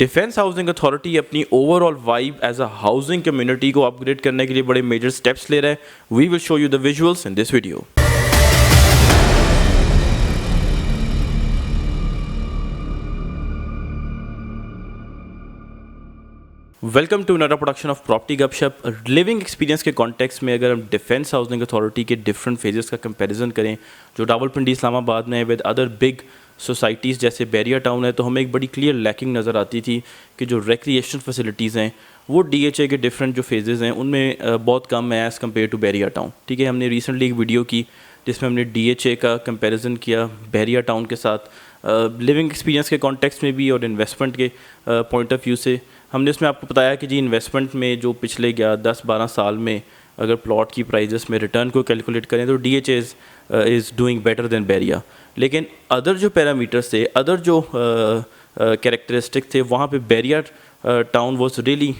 Defence housing authority अपनी overall vibe as a housing community को upgrade करने के लिए बड़े मेजर स्टेप्स ले रहा है। We will show you the visuals in this video. Welcome to another production of property Gupshup. Living experience के कॉन्टेक्स्ट में अगर हम डिफेंस हाउसिंग अथॉरिटी के डिफरेंट फेजेस का कंपैरिजन करें जो रावलपिंडी इस्लामाबाद में है विद अदर बिग सोसाइटीज़ जैसे बैरिया टाउन है, तो हमें एक बड़ी क्लियर लैकिंग नज़र आती थी कि जो रिक्रिएशन फैसिलिटीज़ हैं वो DHA के डिफरेंट जो फेजेज़ हैं उनमें बहुत कम है as compare to Bahria town. ठीक है, हमने रिसेंटली एक वीडियो की जिसमें हमने DHA का कंपैरिजन किया बैरिया टाउन के साथ, लिविंग एक्सपीरियंस के कॉन्टेक्स्ट में भी और इन्वेस्टमेंट के पॉइंट ऑफ व्यू से। हमने उसमें आपको बताया कि जी इन्वेस्टमेंट में जो पिछले 10-12 साल में अगर प्लॉट की प्राइजेस में रिटर्न को कैलकुलेट करें तो DHA is doing better than Bahria. लेकिन अदर जो पैरामीटर्स थे, अदर जो कैरेक्टरिस्टिक थे, वहाँ पे Bahria town was really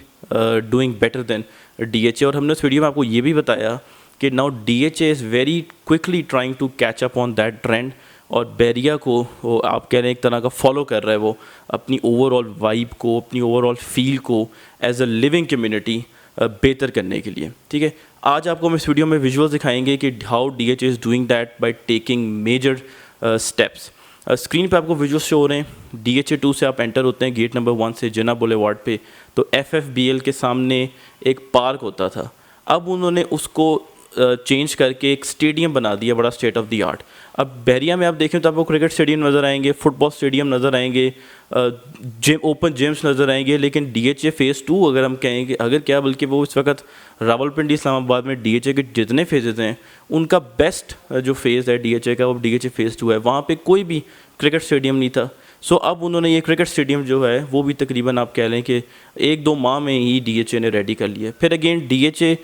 doing better than DHA। और हमने उस वीडियो में आपको ये भी बताया कि now DHA is very quickly trying to catch up on that trend और बैरिया को वो आप कह रहे हैं एक तरह का फॉलो कर रहा है वो अपनी ओवरऑल वाइब को, अपनी ओवरऑल फील को एज अ लिविंग कम्युनिटी बेहतर करने के लिए। ठीक है, आज आपको हम इस वीडियो में विजुअल्स दिखाएंगे कि how DHA is doing that by taking major steps. Screen पे आपको विजुअल्स शो हो रहे हैं। DHA 2 से आप एंटर होते हैं गेट नंबर 1 से जिन्ना बुलेवार्ड पे, तो FFBL के सामने एक पार्क होता था। अब उन्होंने उसको चेंज करके एक स्टेडियम बना दिया बड़ा स्टेट ऑफ द आर्ट। अब बैरिया में आप देखें तो आपको क्रिकेट स्टेडियम नज़र आएंगे, फुटबॉल स्टेडियम नज़र आएंगे, जिम, ओपन जिम्स नज़र आएंगे, लेकिन DHA फेज़ 2 अगर हम कहेंगे, अगर क्या बल्कि वो इस वक्त रावलपिंडी इस्लामाबाद में DHA के जितने फेजेज़ हैं उनका बेस्ट जो फेज़ है DHA का वो DHA फेज़ 2 है। वहाँ पे कोई भी क्रिकेट स्टेडियम नहीं था। सो अब उन्होंने ये क्रिकेट स्टेडियम जो है वो भी तकरीबन आप कह लें कि 1-2 माह में ही DHA ने रेडी कर लिया। फिर अगेन DHA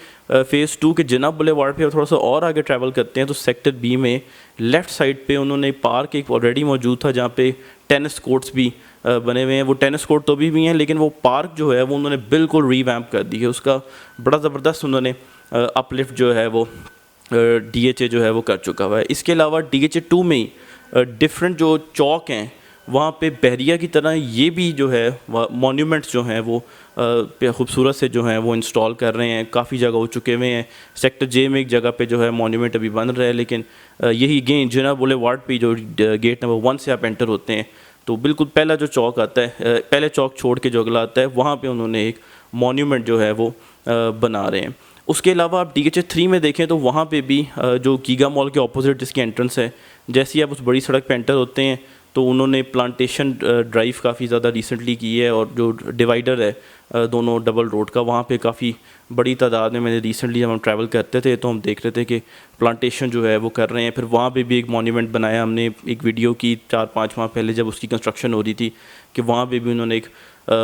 फेज़ 2 के जिन्ना बुलेवार्ड पे थोड़ा सा और आगे ट्रैवल करते हैं तो सेक्टर B में लेफ़्ट साइड पे उन्होंने पार्क एक ऑलरेडी मौजूद था जहाँ पे टेनिस कोर्ट्स भी बने हुए हैं। वो टेनिस कोर्ट तो भी हैं लेकिन वो पार्क जो है वो उन्होंने बिल्कुल रीवैम्प कर दी है। उसका बड़ा ज़बरदस्त उन्होंने अपलिफ्ट जो है वो DHA जो है वो कर चुका हुआ है। इसके अलावा DHA 2 में ही डिफरेंट जो चौक हैं वहाँ पे बहरिया की तरह ये भी जो है मॉन्यूमेंट्स जो हैं वो खूबसूरत से जो हैं वो इंस्टॉल कर रहे हैं, काफ़ी जगह हो चुके हुए हैं। सेक्टर J में एक जगह पे जो है मॉन्यूमेंट अभी बन रहा है, लेकिन यही गेन जिन्ना बुलेवार्ड पे जो गेट नंबर 1 से आप एंटर होते हैं तो बिल्कुल पहला जो चौक आता है, पहले चौक छोड़ के जो अगला आता है, वहाँ पे उन्होंने एक मॉन्यूमेंट जो है वो बना रहे हैं। उसके अलावा आप DHA 3 में देखें तो वहाँ पे भी जो गीगा मॉल के ऑपोजिट जिसकी एंट्रेंस है, जैसे ही आप उस बड़ी सड़क पे एंटर होते हैं तो उन्होंने प्लांटेशन ड्राइव काफ़ी ज़्यादा रिसेंटली की है और जो डिवाइडर है दोनों डबल रोड का, वहाँ पे काफ़ी बड़ी तादाद में मैंने रिसेंटली जब हम ट्रैवल करते थे तो हम देख रहे थे कि प्लांटेशन जो है वो कर रहे हैं। फिर वहाँ पे भी एक मॉन्यूमेंट बनाया हमने, एक वीडियो की 4-5 माह पहले जब उसकी कंस्ट्रक्शन हो रही थी कि वहाँ पे भी उन्होंने एक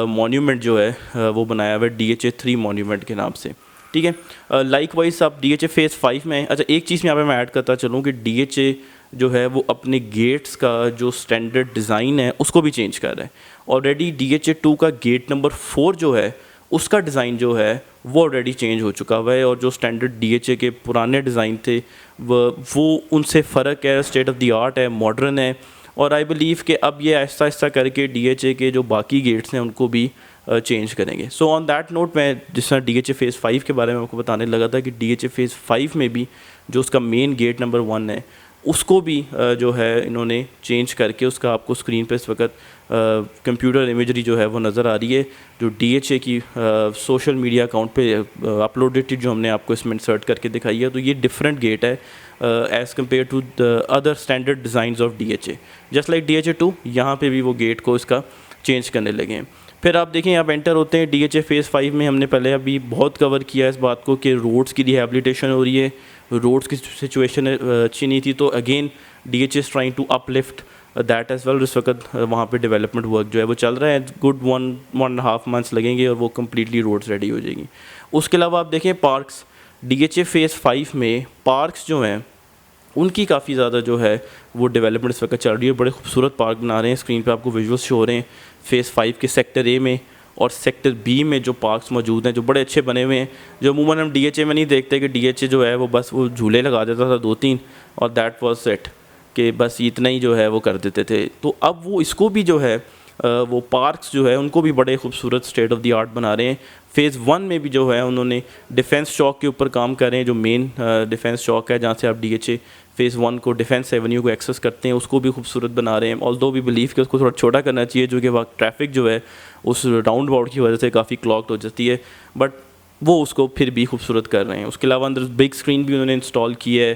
मॉन्यूमेंट जो है वो बनाया हुआ है DHA 3 मॉन्यूमेंट के नाम से। ठीक है, लाइक वाइज आप DHA फेज़ 5 में, अच्छा एक चीज़ यहाँ पे मैं ऐड करता चलूँ कि DHA जो है वो अपने गेट्स का जो स्टैंडर्ड डिज़ाइन है उसको भी चेंज कर रहा है। ऑलरेडी DHA 2 का गेट नंबर 4 जो है उसका डिज़ाइन जो है वो ऑलरेडी चेंज हो चुका हुआ है और जो स्टैंडर्ड DHA के पुराने डिज़ाइन थे वो उनसे फ़र्क है, स्टेट ऑफ द आर्ट है, मॉडर्न है। और आई बिलीव कि अब ये आहिस्ता आहिस्ता करके DHA के जो बाकी गेट्स हैं उनको भी चेंज करेंगे। सो ऑन दैट नोट मैं जिस तरह DHA फेज़ 5 के बारे में आपको बताने लगा था कि DHA फेज़ 5 में भी जो उसका मेन गेट नंबर 1 है उसको भी जो है इन्होंने चेंज करके उसका आपको स्क्रीन पे इस वक्त कंप्यूटर इमेजरी जो है वो नज़र आ रही है जो DHA की सोशल मीडिया अकाउंट पे अपलोडेड जो हमने आपको इसमें इंसर्ट करके दिखाई है। तो ये डिफरेंट गेट है as compare to the other standard designs of DHA। Just like DHA 2 यहाँ पे भी वो गेट को इसका चेंज करने लगे हैं। फिर आप देखें आप एंटर होते हैं DHA फेज़ 5 में, हमने पहले अभी बहुत कवर किया इस बात को कि रोड्स की रिहेबिलिटेशन हो रही है, रोड्स की सिचुएशन अच्छी नहीं थी, तो again DHA is trying to uplift that as well. इस वक्त वहाँ पे डेवलपमेंट वर्क जो है वो चल रहा है, गुड 1.5 मंथ्स लगेंगे और वो कम्प्लीटली रोड्स रेडी हो जाएगी। उसके अलावा आप देखें पार्क्स, DHA फेज़ 5 में पार्क्स जो हैं उनकी काफ़ी ज़्यादा जो है वो डेवलपमेंट इस वक्त चल रही है, बड़े खूबसूरत पार्क बना रहे हैं। स्क्रीन पे आपको विजुअल्स शो हो रहे हैं फेज़ 5 के सेक्टर A में और सेक्टर B में जो पार्क्स मौजूद हैं जो बड़े अच्छे बने हुए हैं, जो अमूमन हम DHA में नहीं देखते कि DHA जो है वो बस वो झूले लगा देता था 2-3 और दैट वाज इट, कि बस इतना ही जो है वो कर देते थे। तो अब वो इसको भी जो है वो पार्क्स जो है उनको भी बड़े खूबसूरत स्टेट ऑफ द आर्ट बना रहे हैं। फ़ेज़ 1 में भी जो है उन्होंने डिफेंस चौक के ऊपर काम कर रहे हैं, जो मेन डिफेंस चौक है जहाँ से आप DHA फ़ेज़ 1 को डिफेंस एवेन्यू को एक्सेस करते हैं, उसको भी खूबसूरत बना रहे हैं। ऑल्दो भी बिलीव कि उसको थोड़ा छोटा करना चाहिए, जो कि वहाँ ट्रैफिक जो है उस राउंड अबाउट की वजह से काफ़ी क्लॉग्ड हो जाती है, बट वो उसको फिर भी खूबसूरत कर रहे हैं। उसके अलावा अंदर बिग स्क्रीन भी उन्होंने इंस्टॉल की है।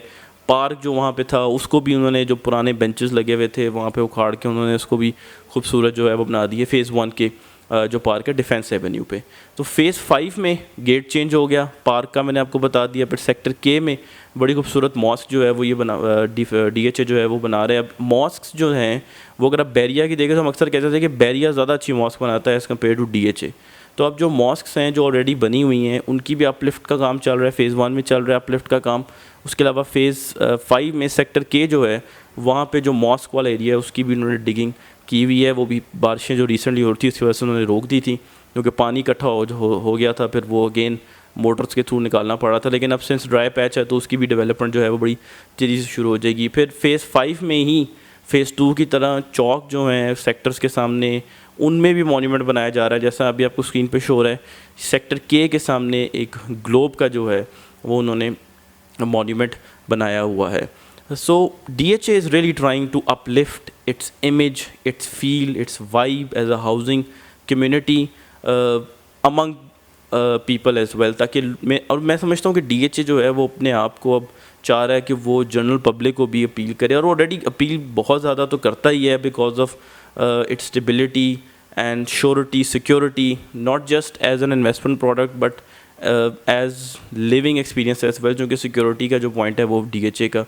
पार्क जो वहाँ पे था उसको भी उन्होंने, जो पुराने बेंचेस लगे हुए थे वहाँ पे उखाड़ के उन्होंने उसको भी खूबसूरत जो है वो बना दिए फ़ेज़ 1 के जो पार्क है डिफेंस एवेन्यू पे। तो फ़ेज़ 5 में गेट चेंज हो गया पार्क का, मैंने आपको बता दिया। फिर सेक्टर के में बड़ी खूबसूरत मॉस्क जो है वो ये बना DHA जो है वो बना रहे हैं। अब मॉस्क जो हैं वो अगर आप बैरिया की देखें तो हम अक्सर कहते थे कि बैरिया ज़्यादा अच्छी मॉस्क बनाता है एज़ कम्पेयर टू DHA। तो अब जो मॉस्क्स हैं जो ऑलरेडी बनी हुई हैं उनकी भी अपलिफ्ट का काम चल रहा है, फ़ेज़ 1 में चल रहा है अपलिफ्ट का काम। उसके अलावा फ़ेज़ 5 में सेक्टर के जो है वहाँ पे जो मॉस्क वाला एरिया है उसकी भी उन्होंने डिगिंग की हुई है। वो भी बारिशें जो रिसेंटली हो रही थी उसकी वजह से उन्होंने रोक दी थी, क्योंकि पानी इकट्ठा हो गया था, फिर वो अगेन मोटर्स के थ्रू निकालना पड़ा था। लेकिन अब सिंस ड्राई पैच है तो उसकी भी डेवलपमेंट जो है वो बड़ी तेज़ी से शुरू हो जाएगी। फिर फ़ेज़ 5 में ही फ़ेज़ 2 की तरह चौक जो हैं सेक्टर्स के सामने उनमें भी मॉन्यूमेंट बनाया जा रहा है, जैसा अभी आपको स्क्रीन पे शो हो रहा है। सेक्टर के सामने एक ग्लोब का जो है वो उन्होंने मॉन्यूमेंट बनाया हुआ है। So DHA is really trying to uplift its image, its feel, its vibe as a housing community among people as well, ताकि मैं समझता हूँ कि DHA जो है वो अपने आप को अब चाह रहा है कि वो जनरल पब्लिक को भी अपील करे, और ऑलरेडी अपील बहुत ज़्यादा तो करता ही है because of its stability and surety, security, not just as an investment product but as living experience as well, क्योंकि सिक्योरिटी का जो पॉइंट है वो DHA का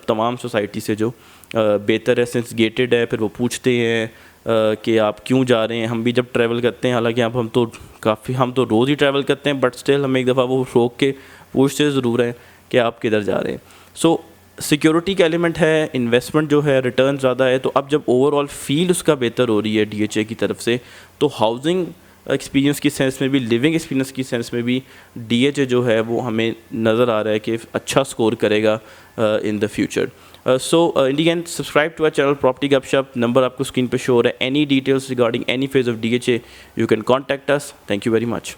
तमाम सोसाइटी से जो बेहतर है, सिंस गेटेड है। फिर वो पूछते हैं कि आप क्यों जा रहे हैं। हम भी जब ट्रैवल करते हैं, हालांकि हम तो रोज़ ही ट्रैवल करते हैं, बट स्टिल हमें एक दफ़ा वो रोक के पूछते ज़रूर हैं कि आप किधर जा रहे हैं। सो सिक्योरिटी का एलिमेंट है, इन्वेस्टमेंट जो है, रिटर्न ज़्यादा है। तो अब जब ओवरऑल फील उसका बेहतर हो रही है DHA की तरफ से, तो हाउसिंग एक्सपीरियंस की सेंस में भी, लिविंग एक्सपीरियंस की सेंस में भी DHA जो है वो हमें नज़र आ रहा है कि अच्छा स्कोर करेगा in the future. So in the end subscribe to our channel property Gupshup. Number आपको स्क्रीन पे शो हो रहा है। Any details regarding any phase of DHA you can contact us. Thank you very much.